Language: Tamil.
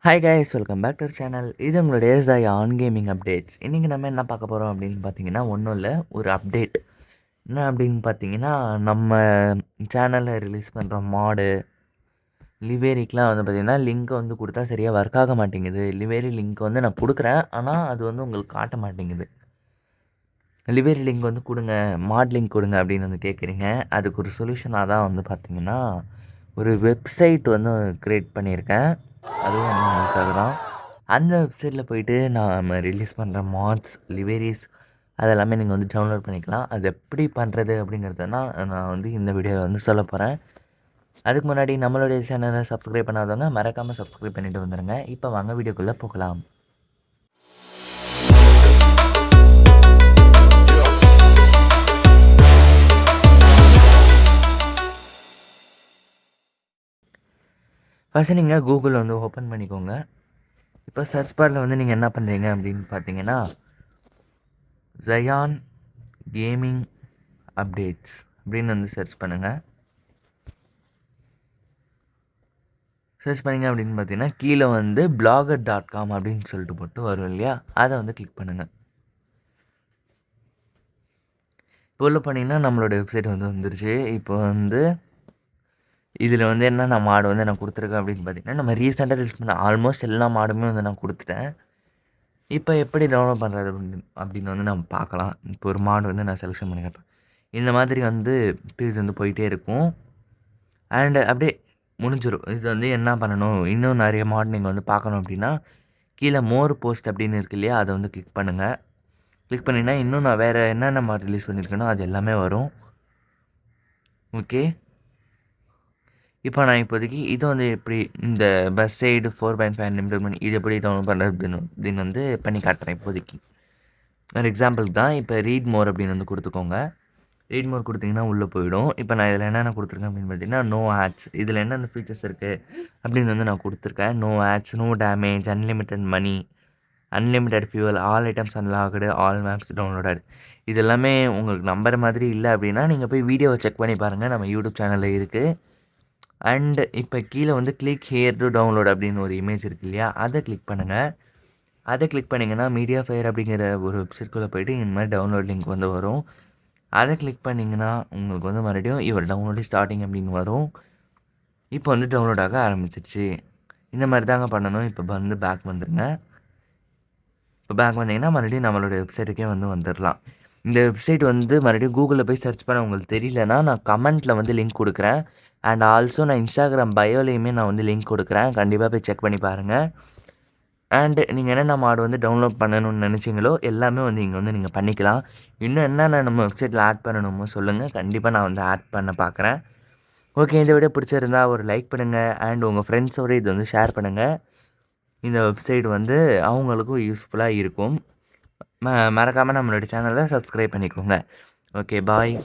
Hi guys, welcome back to channel. இது உங்களுடைய ஏசாய் ஆன் கேமிங் அப்டேட்ஸ். இன்றைக்கி நம்ம என்ன பார்க்க போகிறோம் அப்படின்னு பார்த்தீங்கன்னா, ஒன்றும் இல்லை, ஒரு அப்டேட். என்ன அப்படின்னு பார்த்தீங்கன்னா, நம்ம சேனலில் ரிலீஸ் பண்ணுற மாடு லிவேரிக்கெலாம் வந்து பார்த்திங்கன்னா லிங்க்கை வந்து கொடுத்தா சரியாக ஒர்க் ஆக மாட்டேங்குது. லிவேரி லிங்க் வந்து நான் கொடுக்குறேன், ஆனால் அது வந்து உங்களுக்கு காட்ட மாட்டேங்குது. லிவேரி லிங்க் வந்து கொடுங்க, மாட் லிங்க் கொடுங்க அப்படின்னு வந்து கேட்குறீங்க. அதுக்கு ஒரு சொல்யூஷனாக தான் வந்து பார்த்திங்கன்னா ஒரு வெப்சைட் வந்து க்ரியேட் பண்ணியிருக்கேன். அதுவும் வந்து உங்களுக்காக தான். அந்த வெப்சைட்டில் போயிட்டு நம்ம ரிலீஸ் பண்ணுற மாட்ஸ், லிவேரிஸ் அதெல்லாமே நீங்கள் வந்து டவுன்லோட் பண்ணிக்கலாம். அது எப்படி பண்ணுறது அப்படிங்கிறத நான் வந்து இந்த வீடியோவில் வந்து சொல்ல போகிறேன். அதுக்கு முன்னாடி நம்மளுடைய சேனலை சப்ஸ்கிரைப் பண்ணாதவங்க மறக்காமல் சப்ஸ்கிரைப் பண்ணிவிட்டு வந்துடுங்க. இப்போ வாங்க வீடியோக்குள்ளே போகலாம். ஃபஸ்ட்டு நீங்கள் கூகுள் வந்து ஓப்பன் பண்ணிக்கோங்க. இப்போ சர்ச் பாரில் வந்து நீங்கள் என்ன பண்ணுறீங்க அப்படின்னு பார்த்தீங்கன்னா, ஜயான் கேமிங் அப்டேட்ஸ் அப்படின்னு வந்து சர்ச் பண்ணுங்கள். சர்ச் பண்ணிங்க அப்படின்னு பார்த்தீங்கன்னா, கீழே வந்து blogger.com அப்படின்னு சொல்லிட்டு போட்டு வரும் இல்லையா, அதை வந்து கிளிக் பண்ணுங்கள். இப்போ உள்ள பண்ணிங்கன்னா நம்மளோட வெப்சைட் வந்து வந்துருச்சு. இப்போ வந்து இதில் வந்து என்னென்ன மாடு வந்து நான் கொடுத்துருக்கேன் அப்படின்னு பார்த்தீங்கன்னா, நம்ம ரீசெண்டாக ரிலீஸ் பண்ண ஆல்மோஸ்ட் எல்லா மாடுமே வந்து நான் கொடுத்துட்டேன். இப்போ எப்படி டவுன்லோட் பண்ணுறது அப்படின்னு வந்து நம்ம பார்க்கலாம். இப்போ ஒரு மாடு வந்து நான் செலெக்ஷன் பண்ணிக்கிறேன். இந்த மாதிரி வந்து பேஜ் வந்து போயிட்டே இருக்கும். அண்டு அப்படியே முடிஞ்சிடும். இது வந்து என்ன பண்ணணும், இன்னும் நிறைய மாடு நீங்கள் வந்து பார்க்கணும் அப்படின்னா, கீழே மோர் போஸ்ட் அப்படின்னு இருக்கு இல்லையா, அதை வந்து கிளிக் பண்ணுங்கள். கிளிக் பண்ணிங்கன்னா இன்னும் நான் வேறு என்னென்ன மாடு ரிலீஸ் பண்ணியிருக்கேனோ அது எல்லாமே வரும். ஓகே, இப்போ நான் இப்போதைக்கு இது வந்து எப்படி இந்த பஸ் சைடு 4.5 நிமிடம் இது எப்படி டவுன்லோட் பண்ணுறது அப்படின்னு வந்து பண்ணி காட்டுறேன் இப்போதைக்கு. ஒரு எக்ஸாம்பிளுக்கு தான். இப்போ ரீட் மோர் அப்படின்னு வந்து கொடுத்துக்கோங்க. ரீட் மோர் கொடுத்தீங்கன்னா உள்ளே போயிடும். இப்போ நான் இதில் என்னென்ன கொடுத்துருக்கேன் அப்படின்னு பார்த்தீங்கன்னா, நோ ஆட்ஸ், இதில் என்னென்ன ஃபீச்சர்ஸ் இருக்குது அப்படின்னு வந்து நான் கொடுத்துருக்கேன். No ads, no damage, unlimited money, unlimited fuel, all items unlocked, all maps downloaded. இது எல்லாமே உங்களுக்கு நம்புற மாதிரி இல்லை அப்படின்னா நீங்கள் போய் வீடியோவை செக் பண்ணி பாருங்கள், நம்ம யூடியூப் சேனலில் இருக்குது. அண்டு இப்போ கீழே வந்து கிளிக் ஹியர் டு டவுன்லோட் அப்படின்னு ஒரு இமேஜ் இருக்குது இல்லையா, அதை கிளிக் பண்ணுங்கள். அதை கிளிக் பண்ணிங்கன்னா மீடியா ஃபயர் அப்படிங்கிற ஒரு வெப்சைட்குள்ளே போய்ட்டு இந்த மாதிரி டவுன்லோட் லிங்க் வந்து வரும். அதை கிளிக் பண்ணிங்கன்னா உங்களுக்கு வந்து மறுபடியும் யுவர் டவுன்லோடு ஸ்டார்டிங் அப்படின்னு வரும். இப்போ வந்து டவுன்லோட் ஆக ஆரம்பிச்சிருச்சு. இந்த மாதிரி தாங்க பண்ணணும். இப்போ வந்து பேக் வந்துடுங்க. இப்போ பேக் வந்தீங்கன்னா மறுபடியும் நம்மளோட வெப்சைட்டுக்கே வந்து வந்துடலாம். இந்த வெப்சைட் வந்து மறுபடியும் கூகுளில் போய் சர்ச் பண்ண உங்களுக்கு தெரியலனா, நான் கமெண்ட்டில் வந்து லிங்க் கொடுக்குறேன். அண்ட் ஆல்சோ நான் இன்ஸ்டாகிராம் பயோலையுமே நான் வந்து லிங்க் கொடுக்குறேன். கண்டிப்பாக போய் செக் பண்ணி பாருங்கள். அண்டு நீங்கள் என்னென்ன மாடு வந்து டவுன்லோட் பண்ணணும்னு நினச்சிங்களோ எல்லாமே வந்து இங்கே வந்து நீங்கள் பண்ணிக்கலாம். இன்னும் என்னென்ன நம்ம வெப்சைட்டில் ஆட் பண்ணணுமோ சொல்லுங்கள், கண்டிப்பாக நான் வந்து ஆட் பண்ண பார்க்குறேன். ஓகே, இந்த வீடியோ பிடிச்சிருந்தா ஒரு லைக் பண்ணுங்கள். அண்ட் உங்கள் ஃப்ரெண்ட்ஸோடு இது வந்து ஷேர் பண்ணுங்கள். இந்த வெப்சைட் வந்து அவங்களுக்கும் யூஸ்ஃபுல்லாக இருக்கும். மறக்காமல் நம்மளோட சேனலை சப்ஸ்கிரைப் பண்ணிக்கோங்க. ஓகே, பாய்.